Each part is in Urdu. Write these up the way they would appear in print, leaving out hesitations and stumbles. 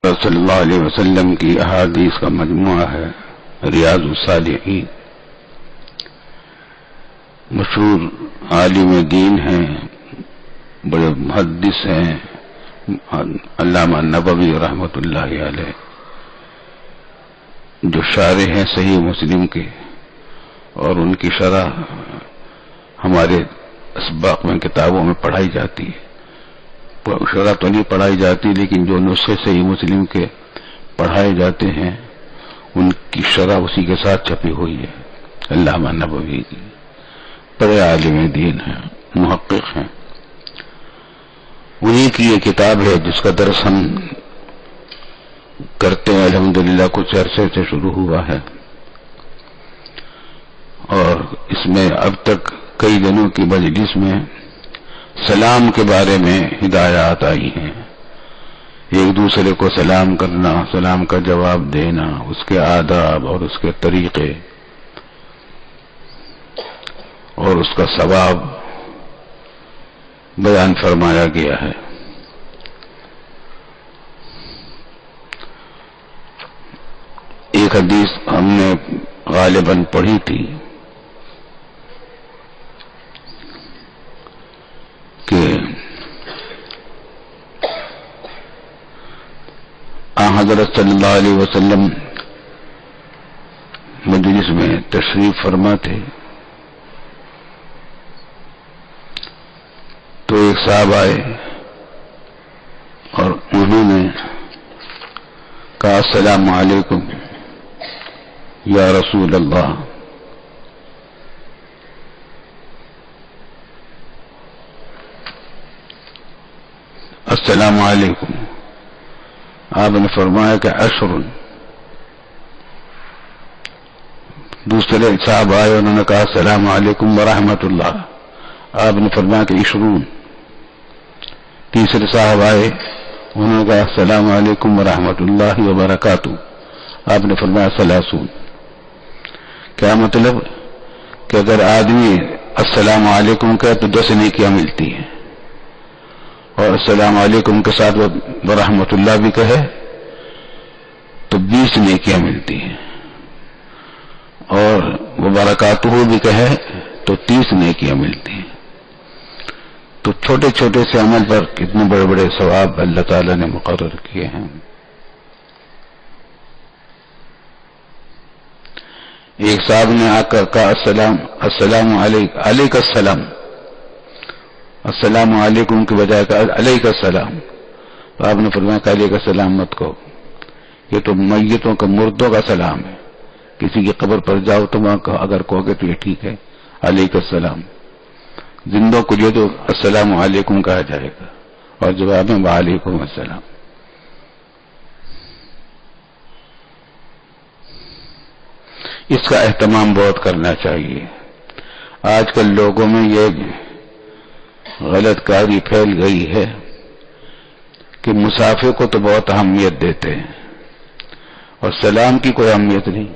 صلی اللہ علیہ وسلم کی احادیث کا مجموعہ ہے ریاض الصالحین. مشہور عالم دین ہیں، بڑے محدث ہیں علامہ نبوی رحمۃ اللہ علیہ، جو شارح ہیں صحیح مسلم کے، اور ان کی شرح ہمارے اسباق میں کتابوں میں پڑھائی جاتی ہے. شرح تو نہیں پڑھائی جاتی، لیکن جو نسخے صحیح مسلم کے پڑھائے جاتے ہیں ان کی شرح اسی کے ساتھ چھپی ہوئی ہے. علامہ نبوی کی بڑے عالم دین ہیں، محقق ہیں، انہی کی یہ کتاب ہے جس کا درس ہم کرتے ہیں. الحمدللہ کچھ عرصے سے شروع ہوا ہے، اور اس میں اب تک کئی دنوں کی مجلس میں سلام کے بارے میں ہدایات آئی ہیں. ایک دوسرے کو سلام کرنا، سلام کا جواب دینا، اس کے آداب اور اس کے طریقے اور اس کا ثواب بیان فرمایا گیا ہے. ایک حدیث ہم نے غالباً پڑھی تھی کہ حضرت صلی اللہ علیہ وسلم مجلس میں تشریف فرما تھے، تو ایک صاحب آئے اور انہوں نے کہا السلام علیکم یا رسول اللہ. السلام علیکم. آپ نے فرمایا کہ عشر. دوسرے صاحب آئے، انہوں نے کہا السلام علیکم ورحمۃ اللہ. آپ نے فرمایا کہ 20. تیسرے صاحب آئے، انہوں نے کہا السلام علیکم ورحمۃ اللہ وبرکاتہ. آپ نے فرمایا 30. کیا مطلب کہ اگر آدمی السلام علیکم کہے تو 10 نیکیاں ملتی ہیں، اور السلام علیکم کے ساتھ وہ ورحمۃ اللہ بھی کہے تو 20 نیکیاں ملتی ہیں، اور وہ برکاتہ بھی کہے تو 30 نیکیاں ملتی ہیں. تو چھوٹے چھوٹے سے عمل پر کتنے بڑے بڑے ثواب اللہ تعالی نے مقرر کیے ہیں. ایک صاحب نے آ کر کہا السلام علیک السلام. السلام علیکم کے بجائے کہا علیک السلام. تو آپ نے فرمایا کہ علیک السلام مت کہو، یہ تو میتوں کا، مردوں کا سلام ہے. کسی کی قبر پر جاؤ تو وہاں اگر کہو گے تو یہ ٹھیک ہے علیک السلام. زندوں کو جو تو السلام علیکم کہا جائے گا، اور جواب میں وعلیکم السلام. اس کا اہتمام بہت کرنا چاہیے. آج کل لوگوں میں یہ غلط کاری پھیل گئی ہے کہ مسافر کو تو بہت اہمیت دیتے ہیں اور سلام کی کوئی اہمیت نہیں.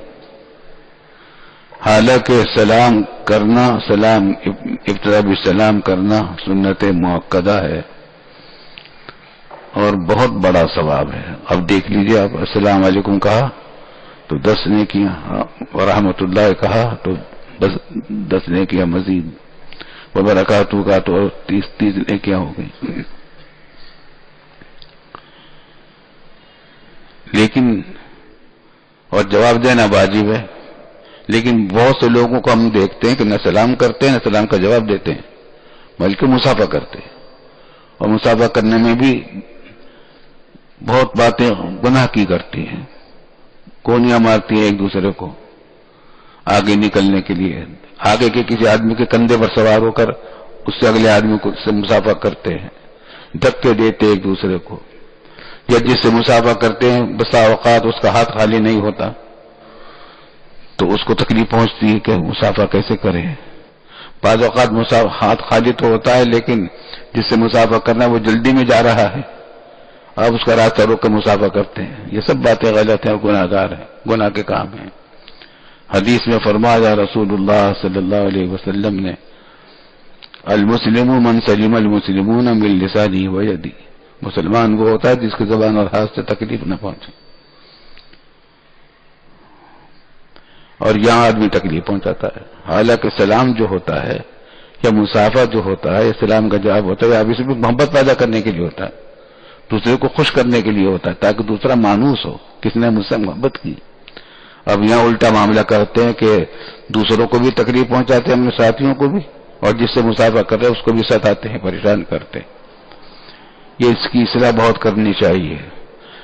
حالانکہ سلام کرنا، سلام ابتدا بالسلام کرنا سنت مؤکدہ ہے اور بہت بڑا ثواب ہے. اب دیکھ لیجیے، آپ السلام علیکم کہا تو 10 نیکیاں، ورحمۃ اللہ کہا تو 10 نیکیاں مزید، وبرکاتہ کا تو 30 نیکیاں ہو گئی. لیکن اور جواب دینا واجب ہے، لیکن بہت سے لوگوں کو ہم دیکھتے ہیں کہ نہ سلام کرتے ہیں نہ سلام کا جواب دیتے ہیں، بلکہ مسافہ کرتے ہیں. اور مسافہ کرنے میں بھی بہت باتیں گناہ کی کرتی ہیں، کونیاں مارتی ہیں ایک دوسرے کو آگے نکلنے کے لیے. آگے کے کسی آدمی کے کندھے پر سوار ہو کر اس سے اگلے آدمی کو مسافہ کرتے ہیں، دھکے دیتے ایک دوسرے کو. یا جس سے مسافہ کرتے ہیں بسا اوقات اس کا ہاتھ خالی نہیں ہوتا تو اس کو تکلیف پہنچتی ہے کہ مسافہ کیسے کرے. بعض اوقات ہاتھ خالی تو ہوتا ہے، لیکن جس سے مسافہ کرنا وہ جلدی میں جا رہا ہے، اب اس کا راستہ روک کر مسافہ کرتے ہیں. یہ سب باتیں غلط ہیں اور گناہ گار ہیں، گناہ کے کام ہیں. حدیث میں فرمایا رسول اللہ صلی اللہ علیہ وسلم نے المسلم من سلم المسلمون من لسانه ويده. مسلمان وہ ہوتا ہے جس کی زبان اور ہاتھ سے تکلیف نہ پہنچے، اور یہاں آدمی تکلیف پہنچاتا ہے. حالانکہ سلام جو ہوتا ہے یا مسافہ جو ہوتا ہے، اسلام کا جواب ہوتا ہے، اب اس میں محبت پیدا کرنے کے لیے ہوتا ہے، دوسرے کو خوش کرنے کے لیے ہوتا ہے، تاکہ دوسرا مانوس ہو کس نے مجھ سے محبت کی. اب یہاں الٹا معاملہ کرتے ہیں کہ دوسروں کو بھی تکلیف پہنچاتے ہیں، اپنے ساتھیوں کو بھی، اور جس سے مسافہ کر رہے ہیں اس کو بھی ستاتے ہیں، پریشان کرتے ہیں. یہ اس کی اصلاح بہت کرنی چاہیے.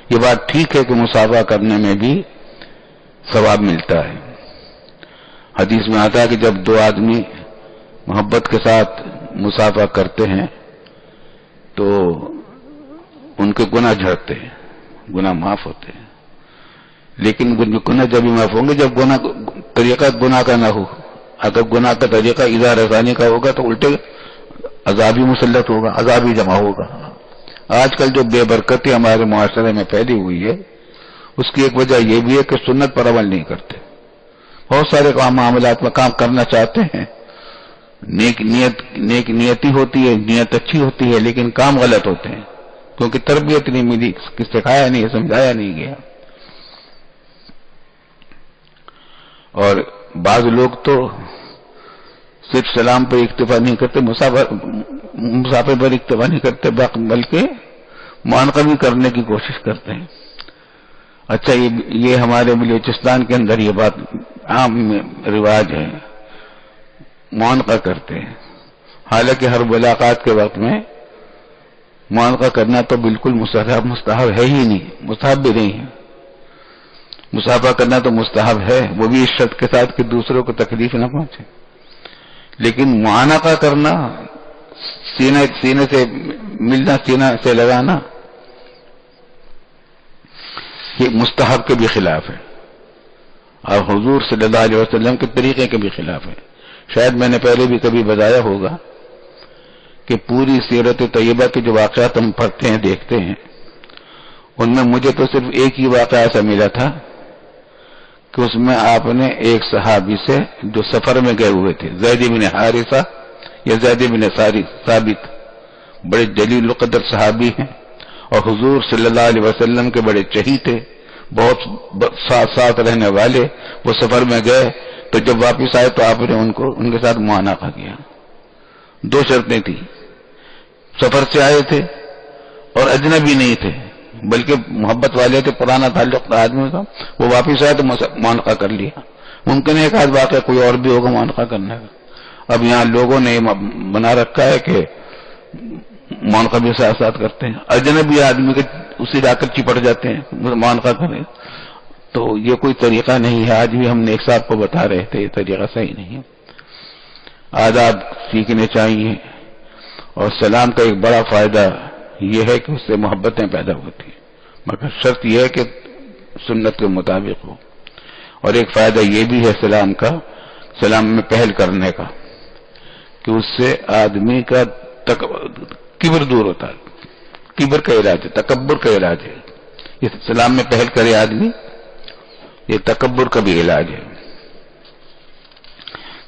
یہ بات ٹھیک ہے کہ مسافہ کرنے میں بھی ثواب ملتا ہے. حدیث میں آتا ہے کہ جب دو آدمی محبت کے ساتھ مسافہ کرتے ہیں تو ان کے گناہ جھڑتے ہیں، گناہ معاف ہوتے ہیں. لیکن گناہ جب بھی معاف ہوں گے جب گناہ طریقہ گناہ کا نہ ہو. اگر گناہ کا طریقہ اظہار رضانی کا ہوگا تو الٹے عذاب ہی مسلط ہوگا، عذاب ہی جمع ہوگا. آج کل جو بے برکتی ہمارے معاشرے میں پھیلی ہوئی ہے اس کی ایک وجہ یہ بھی ہے کہ سنت پر عمل نہیں کرتے. بہت سارے معاملات میں کام کرنا چاہتے ہیں، نیک نیتی ہوتی ہے، نیت اچھی ہوتی ہے، لیکن کام غلط ہوتے ہیں کیونکہ تربیت نہیں ملی، سکھایا نہیں، سمجھایا نہیں گیا. اور بعض لوگ تو صرف سلام پر اکتفا نہیں کرتے، مسافر پر اکتفا نہیں کرتے، بلکہ معانقہ بھی کرنے کی کوشش کرتے ہیں. اچھا یہ ہمارے بلوچستان کے اندر یہ بات عام رواج ہے، معانقہ کرتے ہیں. حالانکہ ہر ملاقات کے وقت میں معانقہ کرنا تو بالکل مستحب ہے ہی نہیں، مستحب بھی نہیں ہے. مسافہ کرنا تو مستحب ہے، وہ بھی اس شرط کے ساتھ کہ دوسروں کو تکلیف نہ پہنچے. لیکن معانقہ کرنا، سینے سے ملنا، سینہ سے لگانا، یہ مستحب کے بھی خلاف ہے اور حضور صلی اللہ علیہ وسلم کے طریقے کے بھی خلاف ہے. شاید میں نے پہلے بھی کبھی بتایا ہوگا کہ پوری سیرت طیبہ کے جو واقعات ہم پڑھتے ہیں، دیکھتے ہیں، ان میں مجھے تو صرف ایک ہی واقعہ ایسا ملا تھا کہ اس میں آپ نے ایک صحابی سے جو سفر میں گئے ہوئے تھے، زید بن حارثہ یا زید بن ثابت، بڑے جلیل القدر صحابی ہیں اور حضور صلی اللہ علیہ وسلم کے بڑے چہیتے، بہت ساتھ رہنے والے. وہ سفر میں گئے تو جب واپس آئے تو آپ نے ان کے ساتھ معانقہ کیا. دو شرطیں تھیں، سفر سے آئے تھے اور اجنبی نہیں تھے بلکہ محبت والے تھے، پرانا تعلق تھا آدمی کا. وہ واپس آئے تو معانقہ کر لیا. ممکن ہے ایک آدھ واقعہ کوئی اور بھی ہوگا معانقہ کرنے کا. اب یہاں لوگوں نے بنا رکھا ہے کہ معانقہ بھی ساتھ ساتھ کرتے ہیں، اجنبی آدمی کے اسے جا کر چپٹ جاتے ہیں معانقہ کریں. تو یہ کوئی طریقہ نہیں ہے. آج بھی ہم نے ایک صاحب کو بتا رہے تھے یہ طریقہ صحیح نہیں ہے. آداب سیکھنے چاہیے. اور سلام کا ایک بڑا فائدہ یہ ہے کہ اس سے محبتیں پیدا ہوتی ہیں، مگر شرط یہ ہے کہ سنت کے مطابق ہو. اور ایک فائدہ یہ بھی ہے سلام کا، سلام میں پہل کرنے کا، کہ اس سے آدمی کا کبر دور ہوتا ہے. کبر کا علاج ہے، تکبر کا علاج ہے. یہ سلام میں پہل کرے آدمی، یہ تکبر کا بھی علاج ہے.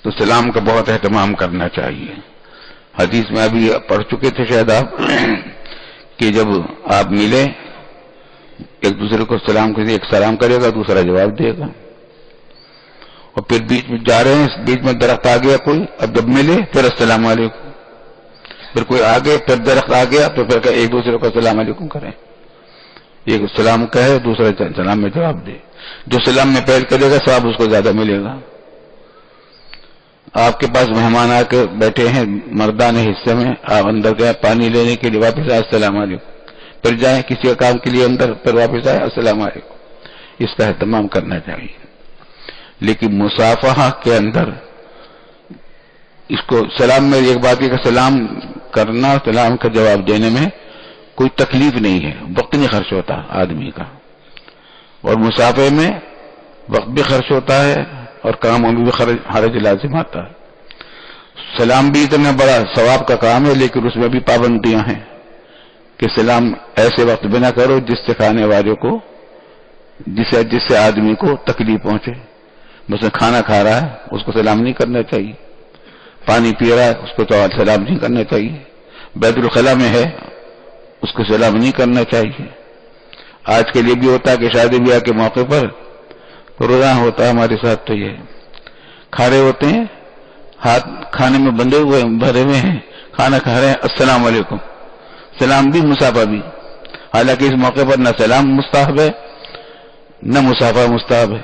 تو سلام کا بہت اہتمام کرنا چاہیے. حدیث میں ابھی پڑھ چکے تھے شاید آپ کہ جب آپ ملے ایک دوسرے کو سلام کرے، ایک سلام کرے گا دوسرا جواب دے گا. اور پھر بیچ میں جا رہے ہیں، بیچ میں درخت آ گیا کوئی، اب جب ملے پھر السلام علیکم، پھر کوئی آگے، پھر درخت آ گیا تو پھر ایک دوسرے کو السلام علیکم کریں. ایک سلام کہے دوسرے سلام میں جواب دے. جو سلام میں پہل کرے گا ثواب اس کو زیادہ ملے گا. آپ کے پاس مہمان آ کے بیٹھے ہیں مردان حصے میں، آپ اندر گئے پانی لینے کے لیے، واپس آئے السلام علیکم، پھر جائیں کسی کا کام کے لیے اندر، پھر واپس آئے السلام علیکم. اس کا اہتمام کرنا چاہیے. لیکن مصافحہ کے اندر اس کو سلام میں ایک بات ہے کہ سلام کرنا، سلام کا جواب دینے میں کوئی تکلیف نہیں ہے، وقت نہیں خرچ ہوتا آدمی کا. اور مسافے میں وقت بھی خرچ ہوتا ہے اور کاموں میں بھی حرج لازم آتا ہے. سلام بھی اتنا بڑا ثواب کا کام ہے لیکن اس میں بھی پابندیاں ہیں کہ سلام ایسے وقت بنا کرو جس سے کھانے والے کو، جس سے آدمی کو تکلیف پہنچے. مثلا کھانا کھا رہا ہے اس کو سلام نہیں کرنا چاہیے، پانی پی رہا ہے اس کو تو سلام نہیں کرنا چاہیے، بیت الخلاء میں ہے اس کو سلام نہیں کرنا چاہیے. آج کے لیے بھی ہوتا ہے کہ شادی بیاہ کے موقع پر روزانہ ہوتا ہے ہمارے ساتھ. تو یہ کھا رہے ہوتے ہیں, ہاتھ کھانے میں بندھے ہوئے بھرے ہوئے ہیں, کھانا کھا رہے ہیں, السلام علیکم, سلام بھی مصافحہ بھی. حالانکہ اس موقع پر نہ سلام مستحب ہے نہ مصافحہ مستحب ہے.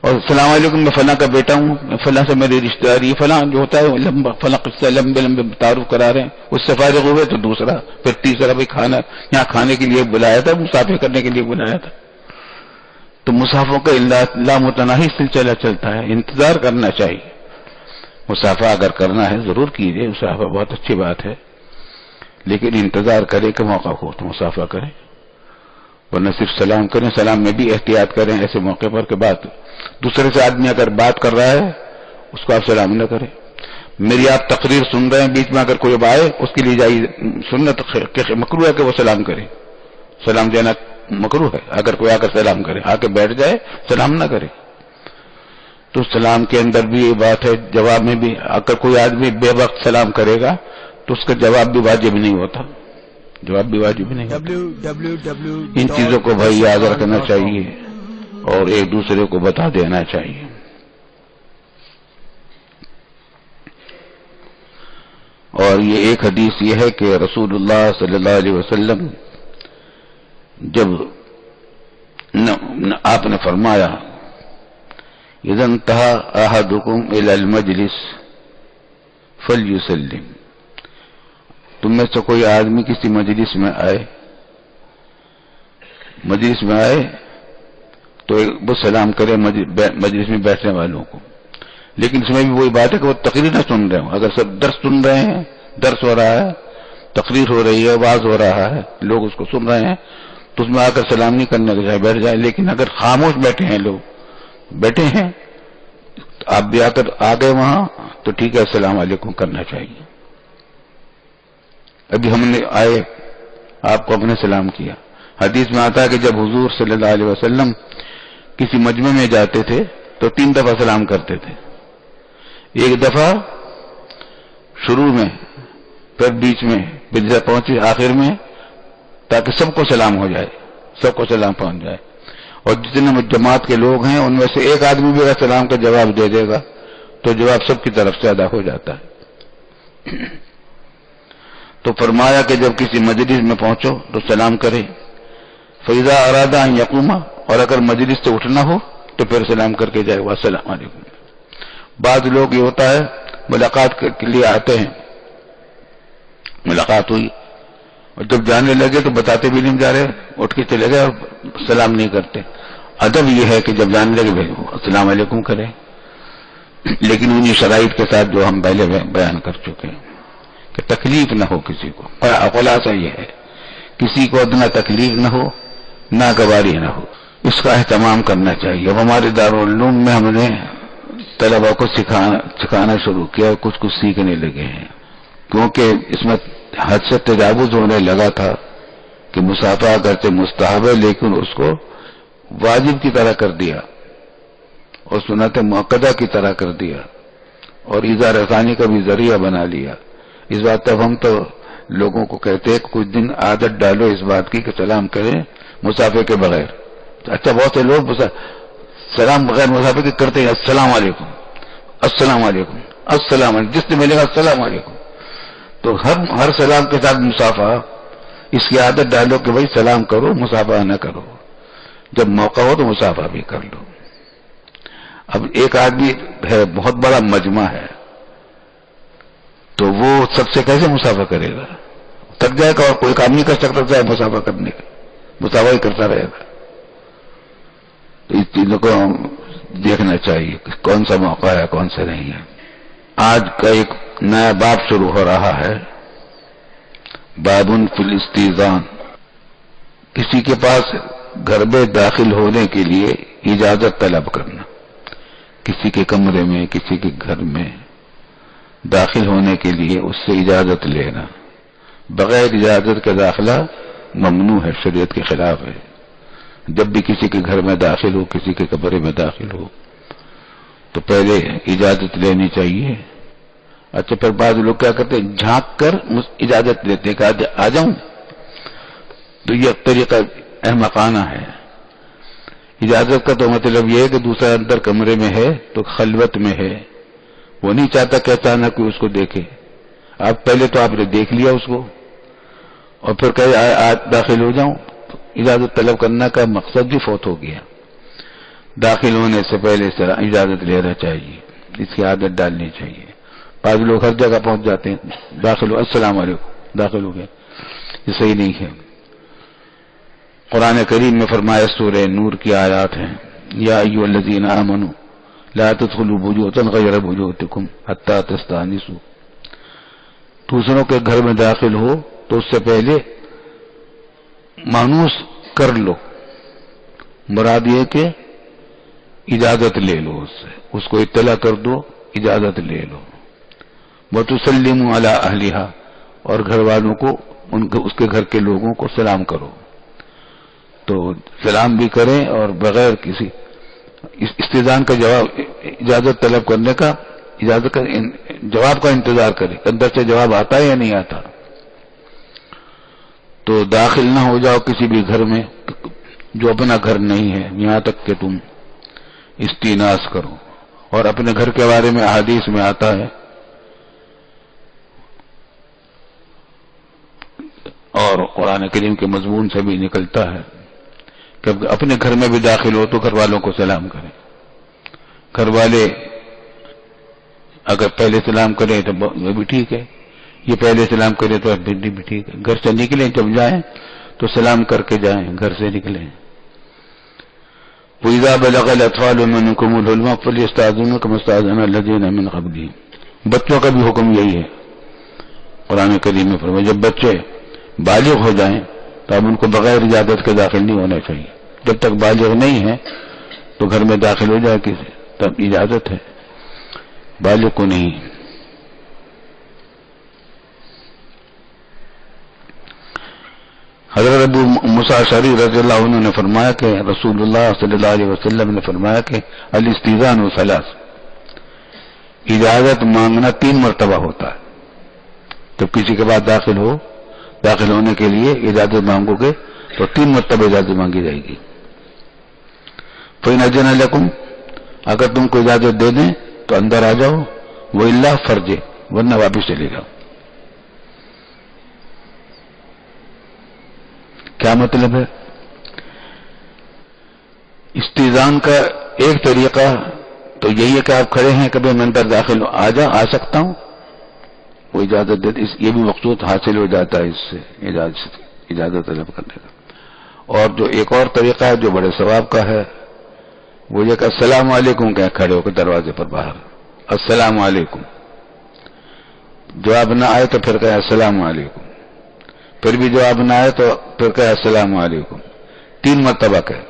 اور السلام علیکم, میں فلاں کا بیٹا ہوں, میں فلاں سے میری رشتہ داری, فلاں جو ہوتا ہے لمبا فلاں قصہ لمبے لمبے تعارف کرا رہے ہیں, اس سے فارغ ہوئے تو دوسرا, پھر تیسرا, بھی کھانا یہاں کھانے کے لیے بلایا تھا, مصافحہ کرنے کے لیے بلایا تھا. تو مصافحوں کا لامتناہی سلسلہ چلتا ہے, انتظار کرنا چاہیے. مصافحہ اگر کرنا ہے ضرور کیجیے, مصافحہ بہت اچھی بات ہے, لیکن انتظار کرے کہ موقع ہو تو مصافحہ کریں, ورنہ صرف سلام کریں. سلام میں بھی احتیاط کریں ایسے موقع پر کہ بات دوسرے سے آدمی اگر بات کر رہا ہے اس کو آپ سلام نہ کریں. میری آپ تقریر سن رہے ہیں, بیچ میں اگر کوئی آئے اس کے لیے جائیے, سنت مکروہ ہے کہ وہ سلام کرے. سلام دینا مکروہ ہے. اگر کوئی آ کر سلام کرے, آ کے بیٹھ جائے, سلام نہ کرے. تو سلام کے اندر بھی یہ بات ہے, جواب میں بھی اگر کوئی آدمی بے وقت سلام کرے گا تو اس کا جواب بھی واجب نہیں ہوتا, جواب بھی واجب نہیں ہوتا. ان چیزوں کو بھائی یاد رکھنا چاہیے اور ایک دوسرے کو بتا دینا چاہیے. اور یہ ایک حدیث یہ ہے کہ رسول اللہ صلی اللہ علیہ وسلم جب آپ نے فرمایا اذا انتهى احدكم الى المجلس فليسلم, تم میں سے کوئی آدمی کسی مجلس میں آئے تو وہ سلام کرے مجلس میں بیٹھنے والوں کو. لیکن اس میں بھی وہی بات ہے کہ وہ تقریر نہ سن رہے ہوں. اگر سب درس سن رہے ہیں, درس ہو رہا ہے, تقریر ہو رہی ہے, واعظ ہو رہا ہے, لوگ اس کو سن رہے ہیں, تو اس میں آ کر سلام نہیں کرنے کے چاہے بیٹھ جائے. لیکن اگر خاموش بیٹھے ہیں, لوگ بیٹھے ہیں, آپ بھی آ کر آ گئے وہاں, تو ٹھیک ہے, السلام علیکم کرنا چاہیے. ابھی ہم نے آئے, آپ کو اپنے سلام کیا. حدیث میں آتا ہے کہ جب حضور صلی اللہ علیہ وسلم کسی مجمع میں جاتے تھے تو 3 دفعہ سلام کرتے تھے. ایک دفعہ شروع میں, پھر بیچ میں, پھر جب پہنچے آخر میں, تاکہ سب کو سلام ہو جائے, سب کو سلام پہنچ جائے. اور جتنے جماعت کے لوگ ہیں ان میں سے ایک آدمی بھی اگر سلام کا جواب دے دے گا تو جواب سب کی طرف سے ادا ہو جاتا ہے. تو فرمایا کہ جب کسی مجلس میں پہنچو تو سلام کرے. فَإِذَا أَرَادَ أَن يَقُومَ, اور اگر مجلس سے اٹھنا ہو تو پھر سلام کر کے جائے, السلام علیکم. بعض لوگ یہ ہوتا ہے ملاقات کے لیے آتے ہیں, ملاقات ہوئی اور جب جانے لگے تو بتاتے بھی نہیں جا رہے, اٹھ کے چلے گئے اور سلام نہیں کرتے. ادب یہ ہے کہ جب جانے لگے السلام علیکم کریں, لیکن انہی شرائط کے ساتھ جو ہم پہلے بیان کر چکے ہیں کہ تکلیف نہ ہو کسی کو. خلاصہ یہ ہے کسی کو ادنا تکلیف نہ ہو, ناگواری نہ ہو, اس کا اہتمام کرنا چاہیے. اب ہمارے دارالعلوم میں ہم نے طلبا کو سکھانا شروع کیا, کچھ سیکھنے لگے ہیں, کیونکہ اس میں حد سے تجاوز ہونے لگا تھا کہ مصافحہ اگرچہ مستحب ہے لیکن اس کو واجب کی طرح کر دیا اور سنت مؤکدہ کی طرح کر دیا اور اظہار ثانی کا بھی ذریعہ بنا لیا. اس بات تب ہم تو لوگوں کو کہتے ہیں کچھ دن عادت ڈالو اس بات کی کہ سلام کریں مصافحے کے بغیر. اچھا, بہت سے لوگ سلام بغیر مصافحے کے کرتے ہیں, السلام علیکم السلام علیکم السلام علیکم, جس سے ملے گا السلام علیکم. تو ہر سلام کے ساتھ مصافحہ, اس کی عادت ڈالو کہ بھائی سلام کرو مصافحہ نہ کرو, جب موقع ہو تو مصافحہ بھی کر لو. اب ایک آدمی ہے, بہت بڑا مجمع ہے, تو وہ سب سے کیسے مصافحہ کرے گا؟ تک جائے گا اور کوئی کام نہیں کر سکتا چاہے مصافحہ کرنے کا, مصافحہ ہی کرتا رہے گا. تو اس چیزوں کو دیکھنا چاہیے کہ کون سا موقع ہے کون سا نہیں ہے. آج کا ایک نیا باب شروع ہو رہا ہے, باب فی الاستئذان. کسی کے پاس گھر میں داخل ہونے کے لیے اجازت طلب کرنا, کسی کے کمرے میں کسی کے گھر میں داخل ہونے کے لیے اس سے اجازت لینا. بغیر اجازت کے داخلہ ممنوع ہے, شریعت کے خلاف ہے. جب بھی کسی کے گھر میں داخل ہو, کسی کے کمرے میں داخل ہو, تو پہلے اجازت لینی چاہیے. اچھا, پھر بعض لوگ کیا کرتے ہیں, جھانک کر اجازت لیتے ہیں کہ آ جاؤں, تو یہ طریقہ احمقانہ ہے. اجازت کا تو مطلب یہ ہے کہ دوسرا اندر کمرے میں ہے تو خلوت میں ہے، وہ نہیں چاہتا کہ اچانک کوئی اس کو دیکھے. آپ پہلے تو آپ نے دیکھ لیا اس کو اور پھر کہے آج داخل ہو جاؤں، تو اجازت طلب کرنے کا مقصد بھی فوت ہو گیا. داخل ہونے سے پہلے اجازت لینا چاہیے، اس کی عادت ڈالنی چاہیے. بعض لوگ ہر جگہ پہنچ جاتے ہیں، داخل ہو السلام علیکم، داخل ہو گیا. یہ صحیح نہیں ہے. قرآن کریم میں فرمایا، سورہ نور کی آیات ہیں، یا ایھا الذین آمنوا لا تدخلوا بیوتا غیر بیوتکم حتی تستأنسوا. دوسروں کے گھر میں داخل ہو تو اس سے پہلے مانوس کر لو. مراد یہ کہ اجازت لے لو، اس سے اس کو اطلاع کر دو، اجازت لے لو. وَتُسَلِّمُوا عَلَىٰ أَهْلِهَا، اور گھر والوں کو اس کے گھر کے لوگوں کو سلام کرو. تو سلام بھی کریں اور بغیر کسی استئذان کا جواب، اجازت طلب کرنے کا، اجازت کا جواب کا انتظار کریں، اندر سے جواب آتا ہے یا نہیں آتا. تو داخل نہ ہو جاؤ کسی بھی گھر میں جو اپنا گھر نہیں ہے، یہاں تک کہ تم استئناس کرو. اور اپنے گھر کے بارے میں احادیث میں آتا ہے اور قرآن کریم کے مضمون سے بھی نکلتا ہے کہ اپنے گھر میں بھی داخل ہو تو گھر والوں کو سلام کریں. گھر والے اگر پہلے سلام کریں تو وہ بھی ٹھیک ہے، یہ پہلے سلام کریں تو بھی ٹھیک ہے. گھر سے نکلیں جب جائیں تو سلام کر کے جائیں، گھر سے نکلیں. وَإِذَا بَلَغَ الْأَطْفَالُ مِنكُمُ الْحُلُمَ فَلْيَسْتَأْذِنُوا كَمَا اسْتَأْذَنَ الَّذِينَ مِنْ قَبْلِهِمْ. بچوں کا بھی حکم یہی ہے. قرآن کریم میں فرمایا جب بچے بالغ ہو جائیں تو اب ان کو بغیر اجازت کے داخل نہیں ہونا چاہیے. جب تک بالغ نہیں ہے تو گھر میں داخل ہو جائے کسی تب اجازت ہے، بالغ کو نہیں. حضرت ابو موسیٰ اشعری رضی اللہ عنہ نے فرمایا کہ رسول اللہ صلی اللہ علیہ وسلم نے فرمایا کہ الاستئذان ثلاث، اجازت مانگنا 3 مرتبہ ہوتا ہے. جب کسی کے بعد داخل ہونے کے لیے اجازت مانگو گے تو 3 مرتبہ اجازت مانگی جائے گی. فَإِنْ أَذِنَ لَكُمْ، اگر تم کو اجازت دے دیں تو اندر آ جاؤ، وَإِلَّا فَرْجِ، ورنہ واپس چلے جاؤ. کیا مطلب ہے؟ استئذان کا ایک طریقہ تو یہی ہے کہ آپ کھڑے ہیں، کبھی میں اندر داخل آ سکتا ہوں، وہ اجازت دیتے، یہ بھی مقصود حاصل ہو جاتا ہے اس سے اجازت طلب کرنے کا. اور جو ایک اور طریقہ ہے جو بڑے ثواب کا ہے، وہ یہ کہ السلام علیکم کہیں کھڑے ہو کے دروازے پر باہر، السلام علیکم. جواب نہ آئے تو پھر کہیں السلام علیکم، پھر بھی جواب نہ آئے تو پھر کہیں السلام علیکم. 3 مرتبہ کہیں.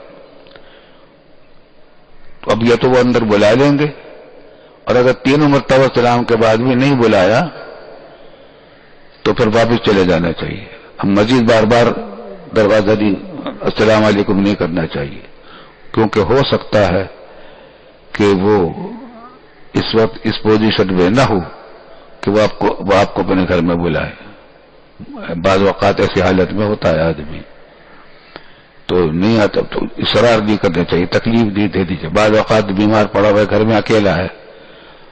تو اب یہ تو وہ اندر بلا لیں گے، اور اگر 3 مرتبہ سلام کے بعد بھی نہیں بلایا تو پھر واپس چلے جانا چاہیے. ہم مزید بار بار دروازہ السلام علیکم نہیں کرنا چاہیے، کیونکہ ہو سکتا ہے کہ وہ اس وقت اس پوزیشن میں نہ ہو کہ وہ آپ کو اپنے گھر میں بلائے. بعض اوقات ایسی حالت میں ہوتا ہے آدمی، تو نہیں آتا تو اصرار نہیں کرنا چاہیے، تکلیف نہیں دے دیجیے. بعض اوقات بیمار پڑا ہوا ہے، گھر میں اکیلا ہے،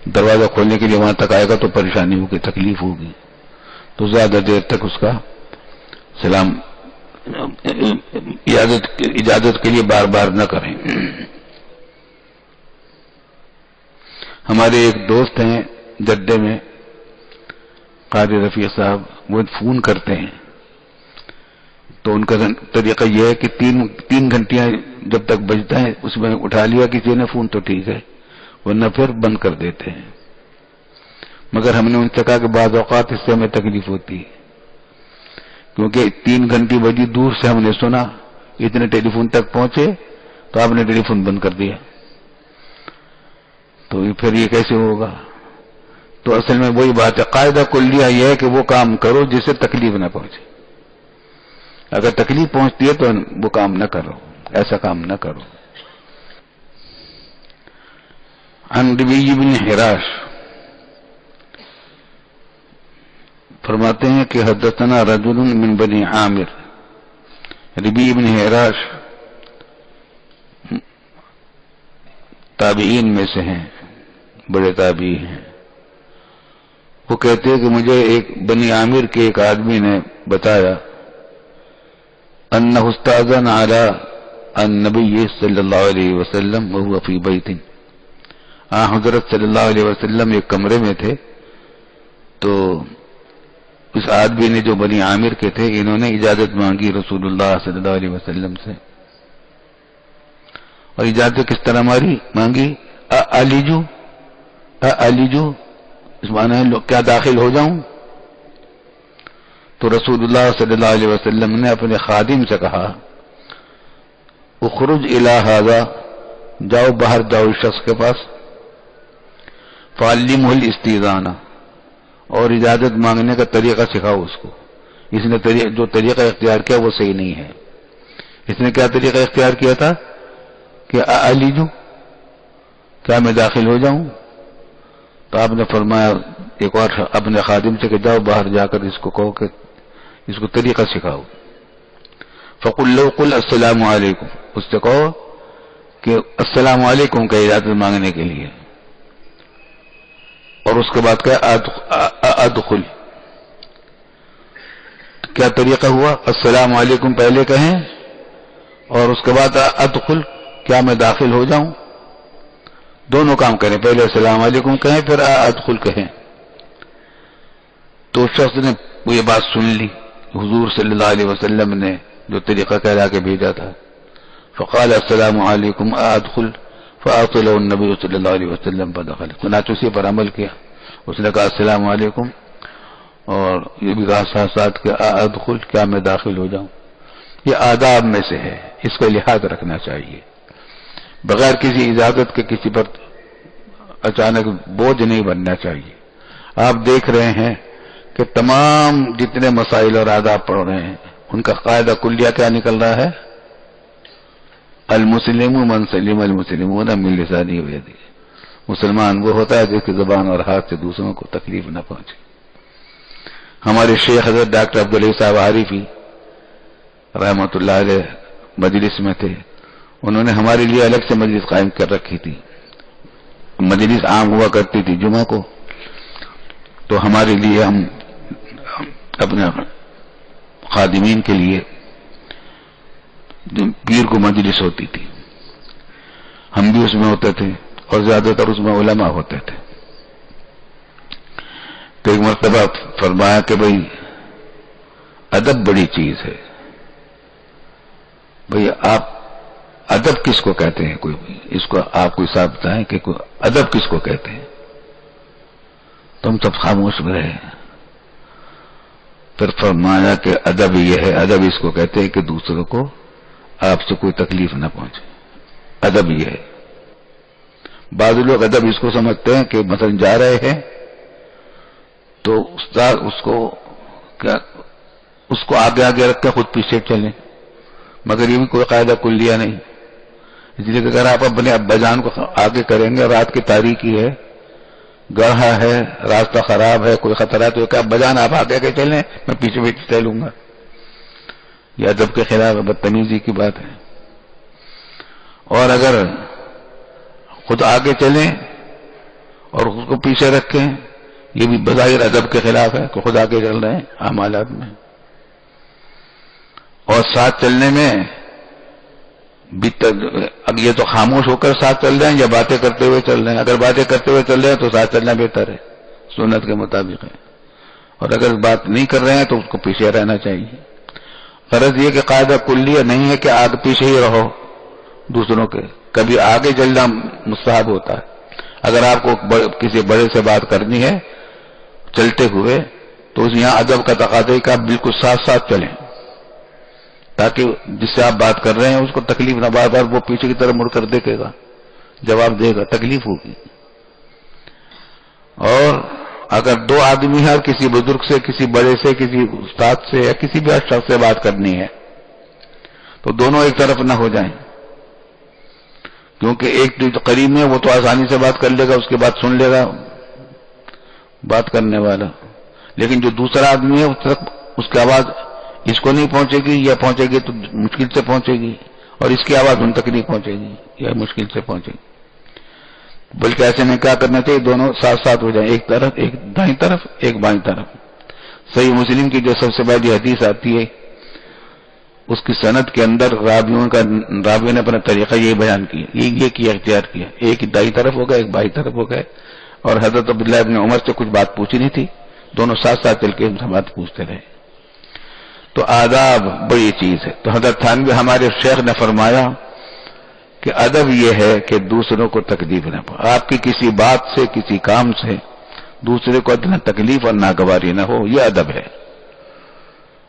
دروازہ کھولنے کے لیے وہاں تک آئے گا تو پریشانی ہوگی، تکلیف ہوگی، تو زیادہ دیر تک اس کا سلام اجازت کے لیے بار بار نہ کریں. ہمارے ایک دوست ہیں جدے میں، قاری رفیع صاحب، وہ فون کرتے ہیں تو ان کا طریقہ یہ ہے کہ 3 گھنٹیاں جب تک بجتا ہے اس میں اٹھا لیا کسی نے فون تو ٹھیک ہے، ورنہ پھر بند کر دیتے ہیں. مگر ہم نے ان سے کہا کہ بعض اوقات اس سے ہمیں تکلیف ہوتی ہے، کیونکہ 3 گھنٹی بجی، دور سے ہم نے سنا، اتنے ٹیلی فون تک پہنچے تو آپ نے ٹیلی فون بند کر دیا، تو پھر یہ کیسے ہوگا؟ تو اصل میں وہی بات ہے، قاعدہ کلیہ یہ ہے کہ وہ کام کرو جس سے تکلیف نہ پہنچے. اگر تکلیف پہنچتی ہے تو وہ کام نہ کرو، ایسا کام نہ کرو. عن ربیع بن حراش فرماتے ہیں کہ حدثنا رجل من بنی عامر ربی ابن حراش تابعین میں سے ہیں، بڑے تابعی ہیں. وہ کہتے ہیں کہ مجھے ایک بنی عامر کے ایک آدمی نے بتایا انہ استاذن علی النبی صلی اللہ علیہ وسلم وهو فی بیت. حضرت صلی اللہ علیہ وسلم ایک کمرے میں تھے، تو اس آدمی نے جو بنی عامر کے تھے انہوں نے اجازت مانگی رسول اللہ صلی اللہ علیہ وسلم سے. اور اجازت کس طرح مانگی؟ علیجو، اس معنی ہے کیا داخل ہو جاؤں؟ تو رسول اللہ صلی اللہ علیہ وسلم نے اپنے خادم سے کہا اخرج الی ھذا، جاؤ باہر جاؤ اس شخص کے پاس، فعلمہ الاستئذان، اور اجازت مانگنے کا طریقہ سکھاؤ اس کو. اس نے جو طریقہ اختیار کیا وہ صحیح نہیں ہے. اس نے کیا طریقہ اختیار کیا تھا کہ علیجو، کیا میں داخل ہو جاؤں؟ تو آپ نے فرمایا ایک اور اپنے خادم سے کہ جاؤ باہر جا کر اس کو کہو کہ اس کو طریقہ سکھاؤ. فقل لو قل السلام علیکم، اس سے کہو کہ السلام علیکم کا اجازت مانگنے کے لیے. اور اس کے بعد کیا ادخل، کیا طریقہ ہوا؟ السلام علیکم پہلے کہیں اور اس کے بعد ادخل، کیا میں داخل ہو جاؤں؟ دونوں کام کریں، پہلے السلام علیکم کہیں پھر ادخل کہیں. تو شخص نے وہ یہ بات سن لی، حضور صلی اللہ علیہ وسلم نے جو طریقہ کہلا کے بھیجا تھا. فقال السلام علیکم ادخل فاطلع النبی صلی اللہ علیہ وسلم فدخل. چنانچہ اسی پر عمل کیا، اس نے کہا السلام علیکم اور یہ بھی کہا ساتھ ساتھ کہ ادخل، کیا میں داخل ہو جاؤں. یہ آداب میں سے ہے، اس کا لحاظ رکھنا چاہیے. بغیر کسی اجازت کے کسی پر اچانک بوجھ نہیں بننا چاہیے. آپ دیکھ رہے ہیں کہ تمام جتنے مسائل اور آداب پڑھ رہے ہیں ان کا قاعدہ کلیہ کیا نکل رہا ہے؟ المسلم من سلم المسلمون من لسانه ویدہ. مسلمان وہ ہوتا ہے جس کی زبان اور ہاتھ سے دوسروں کو تکلیف نہ پہنچے. ہمارے شیخ حضرت ڈاکٹر عبدالعزیز صاحب عارفی رحمۃ اللہ علیہ مجلس میں تھے. انہوں نے ہمارے لیے الگ سے مجلس قائم کر رکھی تھی. مجلس عام ہوا کرتی تھی جمعہ کو، تو ہمارے لیے ہم اپنے خادمین کے لیے پیر کو مجلس ہوتی تھی، ہم بھی اس میں ہوتے تھے اور زیادہ تر اس میں علماء ہوتے تھے. تو ایک مرتبہ فرمایا کہ بھئی ادب بڑی چیز ہے. بھئی آپ ادب کس کو کہتے ہیں؟ کوئی اس کو آپ کو حساب بتائیں کہ ادب کس کو کہتے ہیں. تم سب خاموش رہے. پھر فرمایا کہ ادب یہ ہے، ادب اس کو کہتے ہیں کہ دوسروں کو آپ سے کوئی تکلیف نہ پہنچے. ادب یہ ہے. بعض لوگ ادب اس کو سمجھتے ہیں کہ مثلا جا رہے ہیں تو استاد اس کو آگے آگے رکھ کے خود پیچھے چلیں، مگر یہ بھی کوئی قاعدہ کلیہ نہیں. اس لیے کہ اگر آپ اپنے ابا جان کو آگے کریں گے، رات کی تاریکی ہے، گڑھا ہے، راستہ خراب ہے، کوئی خطرہ ہے، تو کہ ابا جان آپ آگے کے چلیں، میں پیچھے پیچھے چلوں گا. یہ ادب کے خلاف بدتمیزی کی بات ہے. اور اگر خود آگے چلیں اور خود کو پیچھے رکھیں، یہ بھی بظاہر ادب کے خلاف ہے کہ خود آگے چل رہے ہیں اعمالات میں. اور ساتھ چلنے میں بھی اب یہ تو خاموش ہو کر ساتھ چل رہے ہیں یا باتیں کرتے ہوئے چل رہے ہیں. اگر باتیں کرتے ہوئے چل رہے ہیں تو ساتھ چلنا بہتر ہے، سنت کے مطابق ہے. اور اگر بات نہیں کر رہے ہیں تو اس کو پیچھے رہنا چاہیے. غرض یہ کہ قاعدہ کلیہ نہیں ہے کہ آگے پیچھے ہی رہو دوسروں کے. کبھی آگے چلنا مستحب ہوتا ہے. اگر آپ کو کسی بڑے سے بات کرنی ہے چلتے ہوئے تو اس یہاں ادب کا تقاضا ہے کہ آپ بالکل ساتھ ساتھ چلیں، تاکہ جس سے آپ بات کر رہے ہیں اس کو تکلیف نہ. بار بار وہ پیچھے کی طرف مڑ کر دیکھے گا، جواب دے گا، تکلیف ہوگی. اور اگر دو آدمی ہیں اور کسی بزرگ سے، کسی بڑے سے، کسی استاد سے یا کسی بھی شخص سے بات کرنی ہے تو دونوں ایک طرف نہ ہو جائیں، کیونکہ ایک جو قریب میں وہ تو آسانی سے بات کر لے گا، اس کے بعد سن لے گا بات کرنے والا. لیکن جو دوسرا آدمی ہے اس کی آواز اس کو نہیں پہنچے گی یا پہنچے گی تو مشکل سے پہنچے گی، اور اس کی آواز ان تک نہیں پہنچے گی یا مشکل سے پہنچے گی. بلکہ ایسے میں کیا کرنا چاہیے، دونوں ساتھ ساتھ ہو جائیں، ایک طرف، ایک دائیں طرف ایک بائیں طرف. صحیح مسلم کی جو سب سے پہلی حدیث آتی ہے اس کی سند کے اندر راویوں نے اپنا طریقہ یہ بیان کیا، یہ کیا، اختیار کیا، ایک دائیں طرف ہو گئے ایک بائیں طرف ہو گئے. اور حضرت عبداللہ ابن عمر سے کچھ بات پوچھی نہیں تھی، دونوں ساتھ ساتھ چل کے ان سے بات پوچھتے رہے. تو آداب بڑی چیز ہے. تو حضرت تھانوی ہمارے شیخ نے فرمایا کہ ادب یہ ہے کہ دوسروں کو تکلیف نہ ہو، آپ کی کسی بات سے کسی کام سے دوسرے کو اتنا تکلیف اور ناگواری نہ ہو، یہ ادب ہے.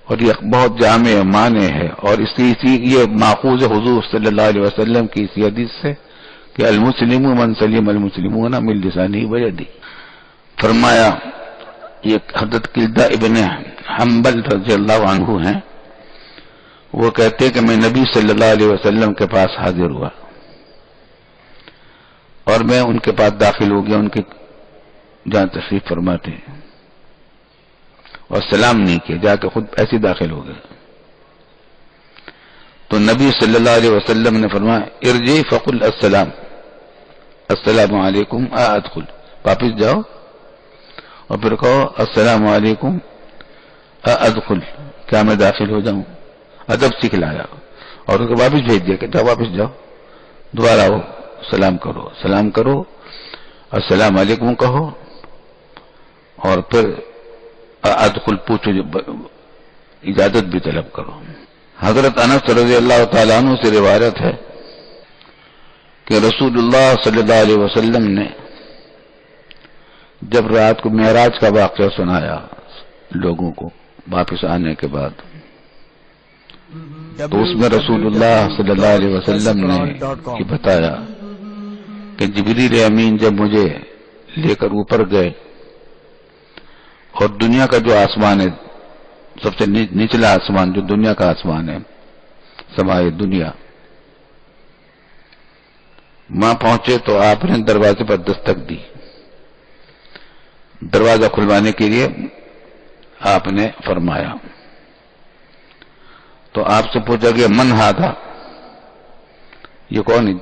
اور یہ بہت جامع معنی ہے، اور یہ ماخوذ حضور صلی اللہ علیہ وسلم کی اسی حدیث سے کہ المسلم من سلم المسلمون من لسانہ ویدہ. فرمایا یہ حضرت کلدہ ابن حنبل رضی اللہ عنہ ہیں، وہ کہتے ہیں کہ میں نبی صلی اللہ علیہ وسلم کے پاس حاضر ہوا اور میں ان کے پاس داخل ہو گیا، ان کے جہاں تشریف فرماتے ہیں، اور سلام نہیں کیا، جا کے خود ایسے داخل ہو گئے. تو نبی صلی اللہ علیہ وسلم نے فرمایا ارجع فقل السلام، السلام علیکم ادخل، واپس جاؤ اور پھر کہو السلام علیکم ادخل، کیا میں داخل ہو جاؤں. ادب سکھلایا اور ان کو واپس بھیج دیا کہ جاؤ واپس جاؤ، دوبارہ آؤ، سلام کرو السلام علیکم کہو، اور پھر ادخل پوچھو، اجازت بھی طلب کرو. حضرت انس رضی اللہ تعالیٰ عنہ سے روایت ہے کہ رسول اللہ صلی اللہ علیہ وسلم نے جب رات کو معراج کا واقعہ سنایا لوگوں کو واپس آنے کے بعد، تو اس میں رسول اللہ صلی اللہ علیہ وسلم نے یہ بتایا کہ جبریل امین جب مجھے لے کر اوپر گئے اور دنیا کا جو آسمان ہے، سب سے نچلا آسمان جو دنیا کا آسمان ہے، سمائے دنیا، وہاں پہنچے تو آپ نے دروازے پر دستک دی. دروازہ کھلوانے کے لیے آپ نے فرمایا، تو آپ سے پوچھا گیا من ھذا، یہ کون ہے؟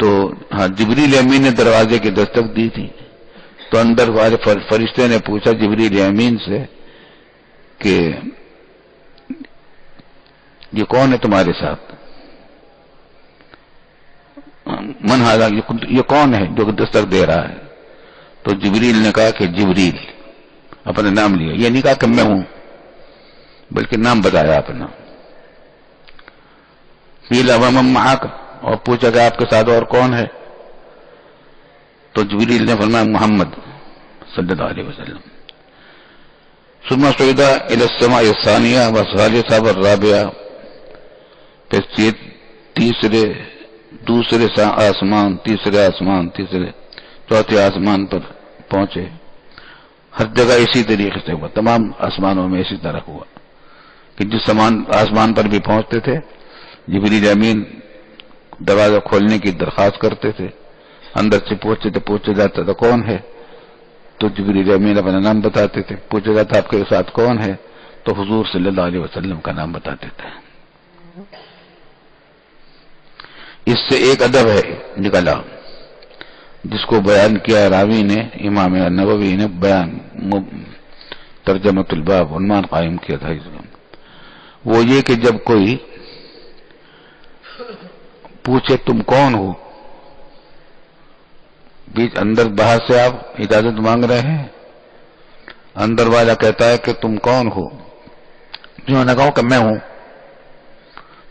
تو ہاں جبریل امین نے دروازے کی دستک دی تھی. تو اندر والے فرشتے نے پوچھا جبریل امین سے کہ یہ کون ہے تمہارے ساتھ؟ من ھذا، یہ کون ہے جو دستک دے رہا ہے؟ تو جبریل نے کہا کہ جبریل، اپنا نام لیا. یہ نہیں کہا کہ میں ہوں، بلکہ نام بتایا اپنا. قیل ومن معک، اور پوچھا کہ آپ کے ساتھ اور کون ہے؟ تو جبریل نے فرمایا محمد صلی اللہ علیہ وسلم. ثم صعد الى السماء الثانیہ والثالثہ والرابعہ، پھر دوسرے آسمان، تیسرے آسمان، چوتھے آسمان پر پہنچے. ہر جگہ اسی طریقے سے ہوا، تمام آسمانوں میں اسی طرح ہوا کہ جس آسمان پر بھی پہنچتے تھے جبریل امین دروازہ کھولنے کی درخواست کرتے تھے. اندر سے پوچھا جاتا تھا کون ہے؟ تو جبریل امین اپنا نام بتاتے تھے. پوچھا جاتا آپ کے ساتھ کون ہے؟ تو حضور صلی اللہ علیہ وسلم کا نام بتاتے تھے. اس سے ایک ادب ہے نکلا جس کو بیان کیا راوی نے، امام نووی نے بیان ترجمۃ الباب عنوان قائم کیا تھا اس کا. وہ یہ کہ جب کوئی پوچھے تم کون ہو، بیچ اندر باہر سے آپ اجازت مانگ رہے ہیں، اندر والا کہتا ہے کہ تم کون ہو، جنہوں نے کہا کہ میں ہوں،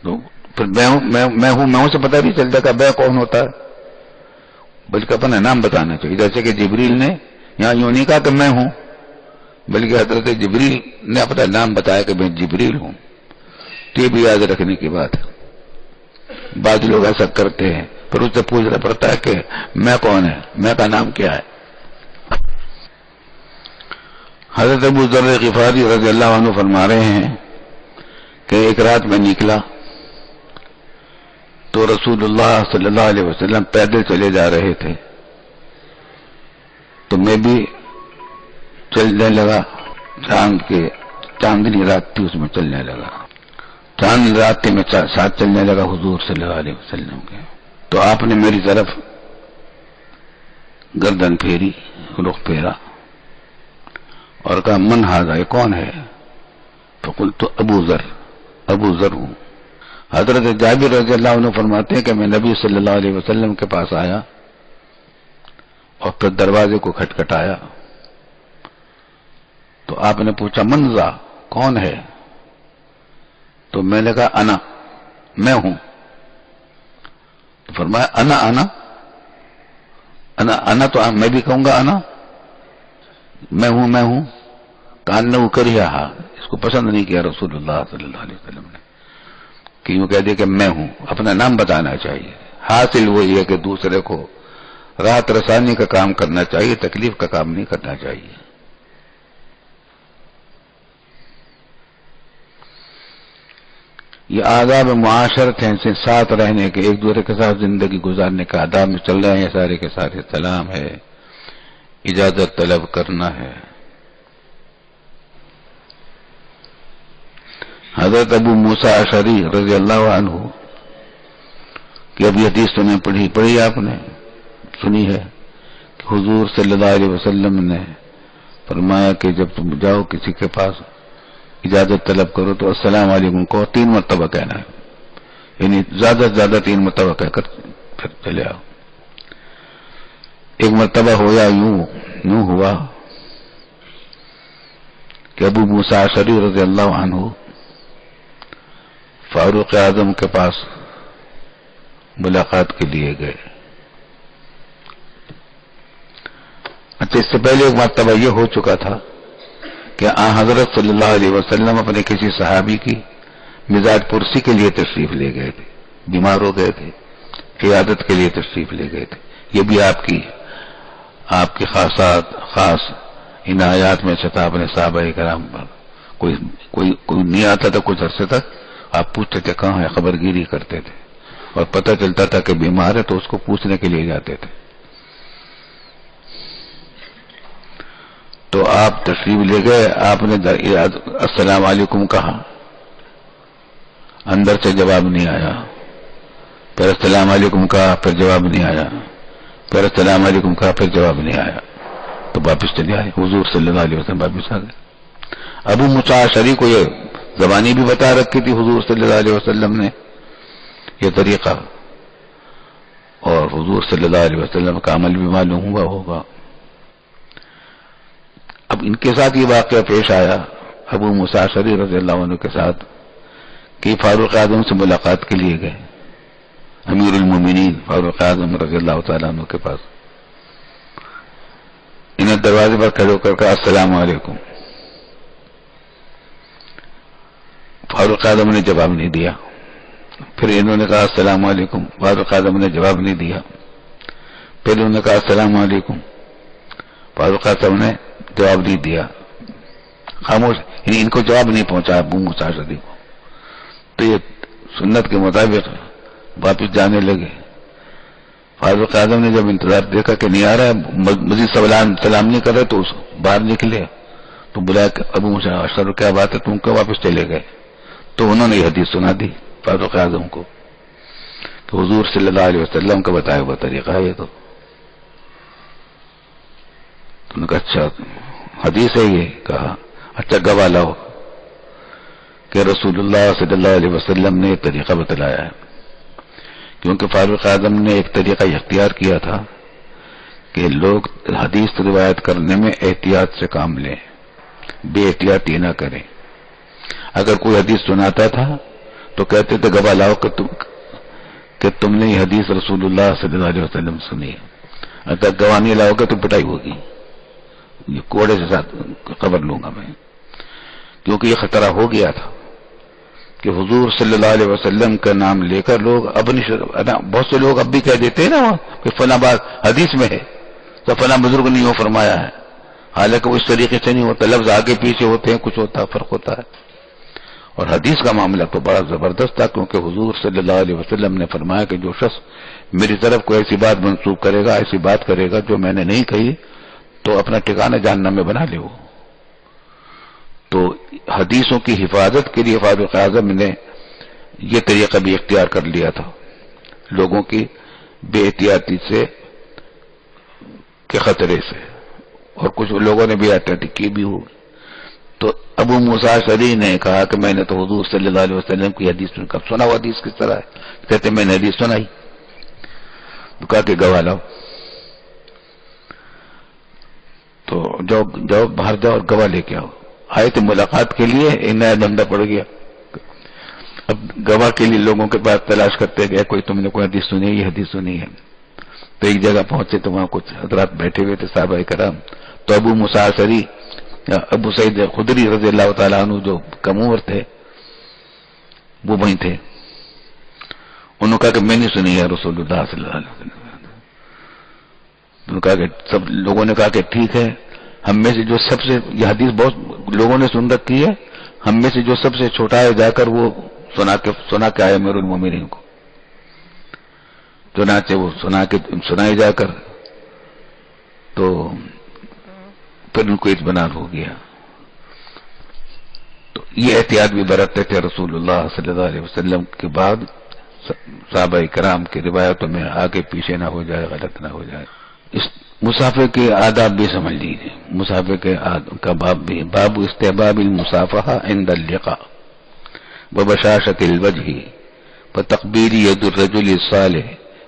تو پھر میں ہوں سے پتہ نہیں چلتا کہ میں کون ہوتا ہے، بلکہ اپنا نام بتانا چاہیے. جیسے کہ جبریل نے یہاں یوں نہیں کہا کہ میں ہوں، بلکہ حضرت جبریل نے اپنا نام بتایا کہ میں جبریل ہوں. تو یہ بھی یاد رکھنے کی بات ہے. بعض لوگ ایسا کرتے ہیں، پھر اس سے پوچھنا پڑتا ہے کہ میں کون ہے، میں کا نام کیا ہے. حضرت ابو ذر غفاری رضی اللہ عنہ فرما رہے ہیں کہ ایک رات میں نکلا تو رسول اللہ صلی اللہ علیہ وسلم پیدل چلے جا رہے تھے، تو میں بھی چلنے لگا چاند کے چاندنی رات تھی اس میں چلنے لگا، چاند رات میں ساتھ چلنے لگا حضور صلی اللہ علیہ وسلم کے. تو آپ نے میری طرف گردن پھیری، رخ پھیرا اور کہا من ھذا، یہ کون ہے؟ فقلت ابو ذر، ابو ذر ہوں. حضرت جابر رضی اللہ عنہ فرماتے ہیں کہ میں نبی صلی اللہ علیہ وسلم کے پاس آیا اور پھر دروازے کو کھٹکھٹایا تو آپ نے پوچھا من ذا، کون ہے؟ تو میں نے کہا انا، میں ہوں. تو فرمایا انا انا انا انا، تو میں بھی کہوں گا انا، میں ہوں میں ہوں. کانہ کریہا، اس کو پسند نہیں کیا رسول اللہ صلی اللہ علیہ وسلم نے کہ یوں کہہ دیا کہ میں ہوں. اپنا نام بتانا چاہیے. حاصل وہی ہے کہ دوسرے کو راحت رسانی کا کام کرنا چاہیے، تکلیف کا کام نہیں کرنا چاہیے. یہ آداب معاشرت ہیں، سے ساتھ رہنے کے، ایک دوسرے کے ساتھ زندگی گزارنے کا آداب میں چل رہے ہیں سارے کے سارے. سلام ہے، اجازت طلب کرنا ہے. حضرت ابو موسیٰ اشعری رضی اللہ عنہ کی ابھی حدیث سنیں پڑھی آپ نے سنی ہے کہ حضور صلی اللہ علیہ وسلم نے فرمایا کہ جب تم جاؤ کسی کے پاس اجازت طلب کرو تو السلام علیکم کو 3 مرتبہ کہنا ہے، یعنی زیادہ سے زیادہ 3 مرتبہ کہہ کر پھر چلے آؤ. ایک مرتبہ ہوا یوں ہوا کہ ابو موسیٰ اشعری رضی اللہ عنہ فاروق اعظم کے پاس ملاقات کے لیے گئے. اچھا، اس سے پہلے ایک مرتبہ یہ ہو چکا تھا کہ حضرت صلی اللہ علیہ وسلم اپنے کسی صحابی کی مزاج پرسی کے لیے تشریف لے گئے تھے، بیمار ہو گئے تھے، عیادت کے لیے تشریف لے گئے تھے. یہ بھی آپ کی خاص عنایات میں سے تھا. اپنے صحابہ کرام پر کوئی نہیں آتا تھا کچھ عرصے تک، آپ پوچھتے تھے کہاں ہے، خبر گیری کرتے تھے اور پتہ چلتا تھا کہ بیمار ہے تو اس کو پوچھنے کے لیے جاتے تھے. تو آپ تشریف لے گئے، آپ نے السلام علیکم کہا، اندر سے جواب نہیں آیا. پھر السلام علیکم کہا، پھر جواب نہیں آیا. پھر السلام علیکم کہا، پھر جواب نہیں آیا. تو واپس چلے آئے. حضور صلی اللہ علیہ وسلم واپس آ گئے. ابو موسیٰ اشعری کو یہ زبانی بھی بتا رکھی تھی حضور صلی اللہ علیہ وسلم نے یہ طریقہ، اور حضور صلی اللہ علیہ وسلم کا عمل بھی معلوم ہوا ہوگا. اب ان کے ساتھ یہ واقعہ پیش آیا ابو موسیٰ اشعری رضی اللہ عنہ کے ساتھ کہ فاروق اعظم سے ملاقات کے لیے گئے، امیر المومنین فاروق اعظم رضی اللہ تعالیٰ عنہ کے پاس. انہیں دروازے پر کھڑے ہو کر کہا السلام علیکم. فاروق اعظم نے جواب نہیں دیا. پھر انہوں نے کہا السلام علیکم. فاروق اعظم نے جواب نہیں دیا. پھر انہوں نے کہا السلام علیکم. فاروق اعظم نے جواب نہیں دیا، خاموش، یعنی ان کو جواب نہیں پہنچا ابو موسیٰ اشعری کو. تو یہ سنت کے مطابق واپس جانے لگے. فاروق اعظم نے جب انتظار دیکھا کہ نہیں آ رہا ہے، مزید سلام نہیں کر رہے تو باہر نکلے. تو بلایا کہ ابو موسیٰ اشعری کیا بات ہے، تم کیوں واپس چلے گئے؟ تو انہوں نے یہ حدیث سنا دی فاروق اعظم کو کہ حضور صلی اللہ علیہ وسلم کا بتایا ہوا طریقہ ہے یہ. تو انہوں نے کہا اچھا حدیث ہے یہ؟ کہا اچھا گواہ لاؤ کہ رسول اللہ صلی اللہ علیہ وسلم نے یہ طریقہ بتلایا ہے. کیونکہ فاروق اعظم نے ایک طریقہ اختیار کیا تھا کہ لوگ حدیث روایت کرنے میں احتیاط سے کام لیں، بے احتیاطی نہ کریں. اگر کوئی حدیث سناتا تھا تو کہتے تھے گواہ لاؤ کہ تم نے یہ حدیث رسول اللہ صلی اللہ علیہ وسلم سنی ہے. اگر گواہ نہیں لاؤ گے تو پٹائی ہوگی، یہ کوڑے سے ساتھ خبر لوں گا میں. کیونکہ یہ خطرہ ہو گیا تھا کہ حضور صلی اللہ علیہ وسلم کا نام لے کر لوگ بہت سے لوگ اب بھی کہہ دیتے ہیں نا کہ فلاں بات حدیث میں ہے تو فلاں بزرگ نہیں ہو فرمایا ہے، حالانکہ وہ اس طریقے سے نہیں ہوتا. لفظ آگے پیچھے ہوتے ہیں، کچھ ہوتا فرق ہوتا ہے. اور حدیث کا معاملہ تو بڑا زبردست تھا، کیونکہ حضور صلی اللہ علیہ وسلم نے فرمایا کہ جو شخص میری طرف کوئی ایسی بات منسوخ کرے گا، ایسی بات کرے گا جو میں نے نہیں کہی، تو اپنا ٹھکانہ جہنم میں بنا لے. وہ تو حدیثوں کی حفاظت کے لیے فاروق اعظم نے یہ طریقہ بھی اختیار کر لیا تھا لوگوں کی بے احتیاطی سے کے خطرے سے، اور کچھ لوگوں نے بے احتیاطی کی بھی ہو. تو ابو موسیٰ اشعری نے کہا کہ میں نے تو حضور صلی اللہ علیہ وسلم کی حدیث سن. کب سنا وہ حدیث کس طرح ہے؟ کہتے میں نے حدیث سنائی. تو کہا کہ گواہ لاؤ. تو جاؤ باہر جاؤ اور گواہ لے کے آؤ. آئے تھے ملاقات کے لیے، ایک نیا دھندا پڑ گیا. اب گواہ کے لیے لوگوں کے پاس تلاش کرتے گئے، کوئی تم نے کوئی حدیث سنی ہے؟ یہ حدیث سنی ہے. تو ایک جگہ پہنچے تو وہاں کچھ حضرات بیٹھے ہوئے تھے صحابہ کرام. تو ابو موسیٰ اشعری، ابو سعید خدری رضی اللہ تعالیٰ عنہ جو کم عمر تھے وہ وہیں تھے. انہوں نے کہا کہ میں نہیں سنی ہے رسول اللہ صلی اللہ علیہ وسلم. انہوں نے کہا کہ سب لوگوں نے کہا کہ ٹھیک ہے، ہم میں سے جو سب سے، یہ حدیث بہت لوگوں نے سن رکھی ہے، ہم میں سے جو سب سے چھوٹا ہے جا کر وہ سنا کے آئے امیر المومنین کو. چنانچہ وہ سنائے جا کر تو پھر ان کو اطمینان ہو گیا. تو یہ احتیاط بھی برتتے تھے رسول اللہ صلی اللہ علیہ وسلم کے بعد صحابہ کرام کی روایتوں میں آگے پیچھے نہ ہو جائے، غلط نہ ہو جائے. اس مسافر کے آداب بھی سمجھ لیجیے. مسافر کے کا باب بھی، باب استحباب المصافحہ عند اللقاء وبشاشة الوجه وتقبيل يد الرجل الصالح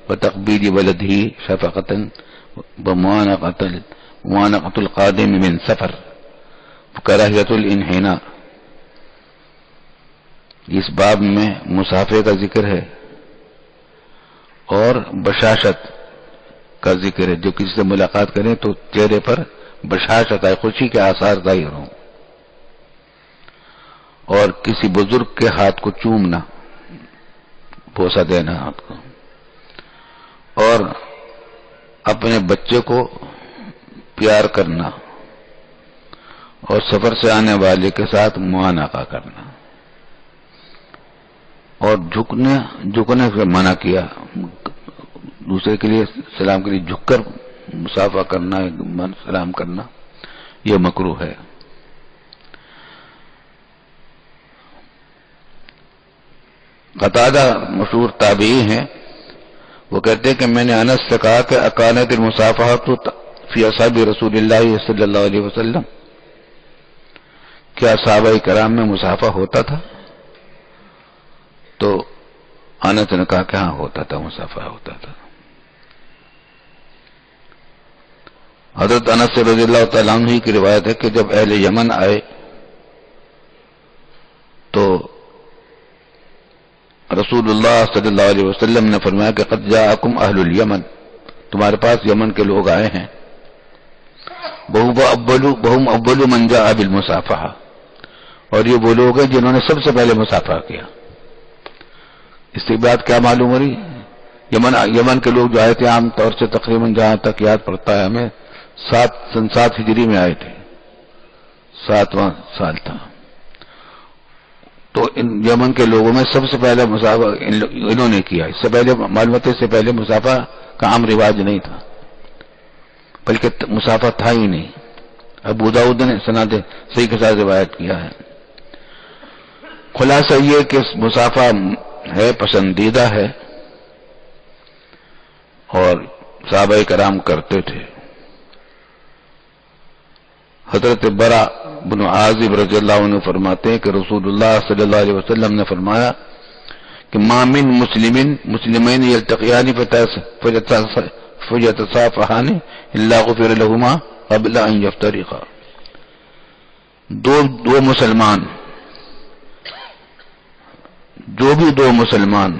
وتقبيل ولده شفقة ومعانقة القادم من سفر وكراهية الانحناء. اس باب میں مسافر کا ذکر ہے اور بشاشت کا ذکر ہے. جو کسی سے ملاقات کریں تو چہرے پر بشاشت آئے، خوشی کے آثار ظاہر ہوں. اور کسی بزرگ کے ہاتھ کو چومنا، بوسہ دینا ہاتھ کو، اور اپنے بچے کو پیار کرنا، اور سفر سے آنے والے کے ساتھ معانقہ کرنا، اور جھکنے سے منع کیا. دوسرے کے لیے سلام کے لیے جھک کر مصافحہ کرنا، سلام کرنا، یہ مکروہ ہے. قتادہ مشہور تابعی ہیں، وہ کہتے ہیں کہ میں نے انس سے کہا کہ اکانت المصافحۃ فی اصحاب رسول اللہ صلی اللہ علیہ وسلم، کیا صحابہ کرام میں مصافحہ ہوتا تھا؟ تو انس نے کہا کہ ہاں ہوتا تھا، مصافحہ ہوتا تھا. حضرت انس رضی اللہ تعالیٰ عنہ کی روایت ہے کہ جب اہل یمن آئے تو رسول اللہ صلی اللہ علیہ وسلم نے فرمایا کہ قد جاءکم اہل الیمن، تمہارے پاس یمن کے لوگ آئے ہیں. بہم اول من جاء بالمصافحہ، اور یہ وہ لوگ ہیں جنہوں نے سب سے پہلے مصافحہ کیا. اس سے بات کیا معلوم ہو رہی؟ یمن کے لوگ جو آئے تھے عام طور سے تقریباً جہاں تک یاد پڑتا ہے ہمیں 7 ہجری میں آئے تھے، 7واں سال تھا. تو ان یمن کے لوگوں میں سب سے پہلے مصافحہ انہوں نے کیا. اس سے پہلے معلومات سے پہلے مصافحہ کا عام رواج نہیں تھا، بلکہ مصافحہ تھا ہی نہیں. ابو داؤد نے سند صحیح کے ساتھ روایت کیا ہے. خلاصہ یہ کہ مصافحہ ہے، پسندیدہ ہے، اور صحابہ کرام کرتے تھے. حضرت برا بن عازب رضی اللہ عنہ فرماتے ہیں کہ رسول اللہ صلی اللہ علیہ وسلم نے فرمایا کہ ما من مسلمین یلتقیان فیتصافحان الا غفر لهما قبل ان یفترقا. دو مسلمان، جو بھی دو مسلمان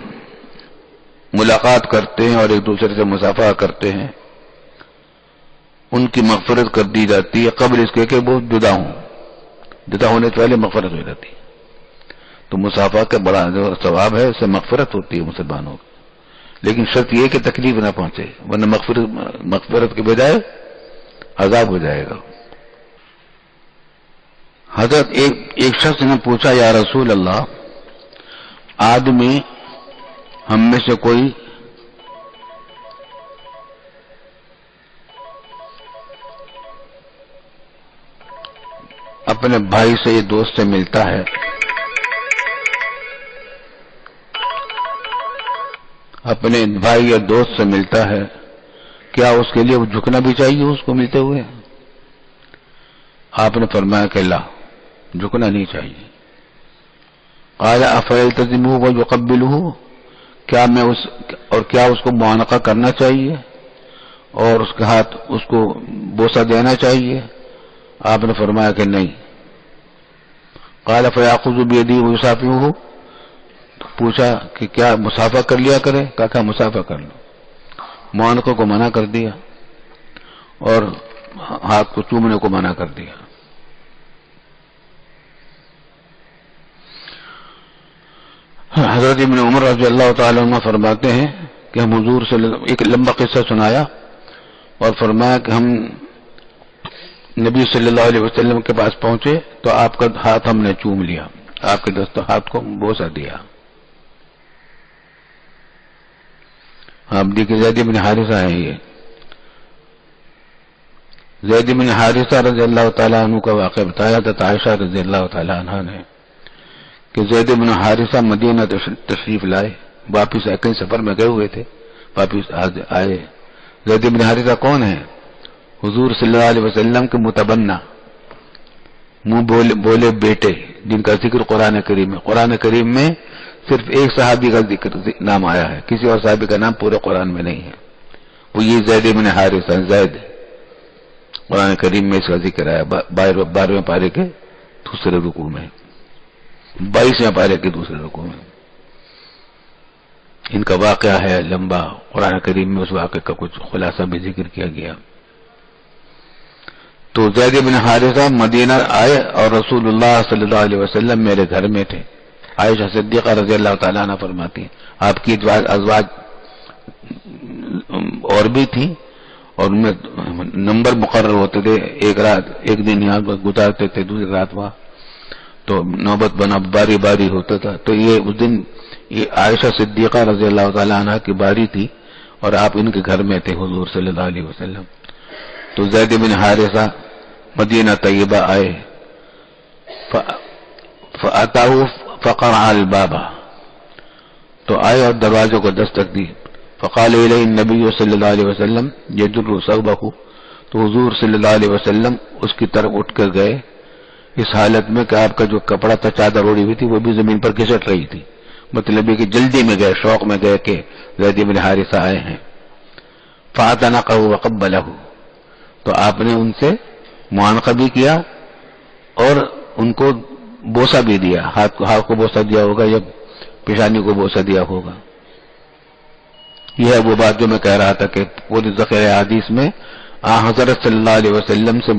ملاقات کرتے ہیں اور ایک دوسرے سے مصافحہ کرتے ہیں، ان کی مغفرت کر دی جاتی ہے قبل اس کے کہ وہ جدا ہوں. جدا ہونے سے پہلے مغفرت ہو جاتی ہے. تو مصافحہ کا بڑا جو ثواب ہے، اس سے مغفرت ہوتی ہے مسلمانوں کی. لیکن شرط یہ کہ تکلیف نہ پہنچے، ورنہ مغفرت کے بجائے عذاب ہو جائے گا. حضرت ایک شخص نے پوچھا، یا رسول اللہ، آدمی ہم میں سے کوئی اپنے بھائی سے یا دوست سے ملتا ہے، اپنے بھائی یا دوست سے ملتا ہے، کیا اس کے لیے وہ جھکنا بھی چاہیے اس کو ملتے ہوئے؟ آپ نے فرمایا کہ لا، جھکنا نہیں چاہیے۔ قال افیلتزمہ ویقبلہ، کیا اس کو معانقہ کرنا چاہیے اور اس کے ہاتھ اس کو بوسہ دینا چاہیے؟ آپ نے فرمایا کہ نہیں۔ قال فیاخذ بیدی ویصافحہ، پوچھا کہ کیا مصافحہ کر لیا کرے؟ کہا مصافحہ کر لو۔ معانقہ کو منع کر دیا اور ہاتھ کو چومنے کو منع کر دیا۔ حضرت ابن عمر رضی اللہ تعالی عنہ فرماتے ہیں کہ ہم حضور سے ایک لمبا قصہ سنایا اور فرمایا کہ ہم نبی صلی اللہ علیہ وسلم کے پاس پہنچے تو آپ کا ہاتھ ہم نے چوم لیا، آپ کے دست ہاتھ کو بوسہ دیا۔ آپ دیکھیں زید بن حارثہ ہے، یہ زید بن حارثہ رضی اللہ تعالیٰ عنہ کا واقعہ بتایا تھا عائشہ رضی اللہ تعالیٰ عنہ نے کہ زید بن حارثہ مدینہ تشریف لائے، واپس کہیں سفر میں گئے ہوئے تھے، واپس آئے۔ زید بن حارثہ کون ہے؟ حضور صلی اللہ علیہ وسلم کے متبنہ، منہ بولے بیٹے، جن کا ذکر قرآن کریم میں، قرآن کریم میں صرف ایک صحابی کا ذکر نام آیا ہے، کسی اور صحابی کا نام پورے قرآن میں نہیں ہے، وہ یہ زید بن حارثہ، زید قرآن کریم میں اس کا ذکر آیا 12ویں پارے کے دوسرے رکوع میں، 22ویں پارے کے دوسرے رکوع میں۔ ان کا واقعہ ہے لمبا، قرآن کریم میں اس واقعے کا کچھ خلاصہ بھی ذکر کیا گیا۔ تو زید بن حارثہ مدینہ آئے اور رسول اللہ صلی اللہ علیہ وسلم میرے گھر میں تھے۔ عائشہ صدیقہ رضی اللہ تعالیٰ عنہ فرماتی ہیں آپ کی ازواج اور بھی تھیں اور ان میں نمبر مقرر ہوتے تھے، ایک دن یہاں گزارتے تھے، دوسری رات وہاں، تو نوبت بنا باری باری ہوتا تھا۔ تو یہ اس دن یہ عائشہ صدیقہ رضی اللہ تعالیٰ عنہ کی باری تھی اور آپ ان کے گھر میں تھے حضور صلی اللہ علیہ وسلم۔ تو زید بن حارثہ مدینہ طیبہ آئے، فأتاہ فقرع الباب، تو آئے اور دروازے کو دستک دی۔ فقال الیہ النبی صلی اللہ علیہ وسلم یجر ثوبہ، تو حضور صلی اللہ علیہ وسلم اس کی طرف اٹھ کر گئے اس حالت میں کہ آپ کا جو کپڑا تھا، چادر اوڑی ہوئی تھی، وہ بھی زمین پر گھسٹ رہی تھی، مطلب یہ کہ جلدی میں گئے، شوق میں گئے کہ زید بن حارثہ آئے ہیں۔ فاعتنقہ وقبلہ، تو آپ نے ان سے معانقہ بھی کیا اور ان کو بوسہ بھی دیا، ہاتھ کو بوسہ دیا ہوگا یا پیشانی کو بوسہ دیا ہوگا۔ یہ ہے وہ بات جو میں کہہ رہا تھا کہ پوری ذخیرہ حدیث میں حضرت صلی اللہ علیہ وسلم سے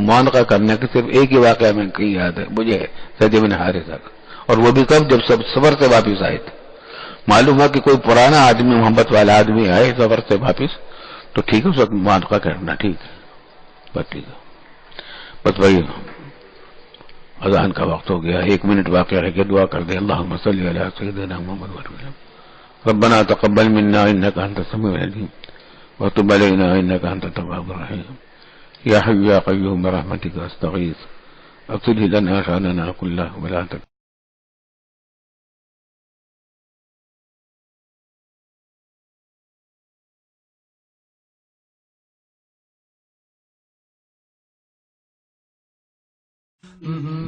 معانقہ کرنے کے صرف ایک ہی واقعہ میں کہیں یاد ہے مجھے، زید بن حارثہ کا، اور وہ بھی کب؟ جب سفر سے واپس آئے تھے۔ معلوم ہوا کہ کوئی پرانا آدمی، محبت والا آدمی آئے سفر سے واپس، تو ٹھیک ہے اس وقت معانقہ کرنا ٹھیک ہے، بس ٹھیک ہے، بس وہی اذان کا وقت ہو گیا، 1 منٹ واقعہ رہ گیا، دعا کر دیں اللہم صلی علی سیدنا محمد وسلم۔ ربنا تقبل منا انك انت السميع العليم وتب علينا انك انت التواب الرحيم يا حي يا قيوم برحمتك استغيث اصلح لنا شأننا كله ولا تكلنا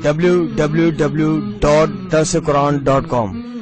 www.darsequran.com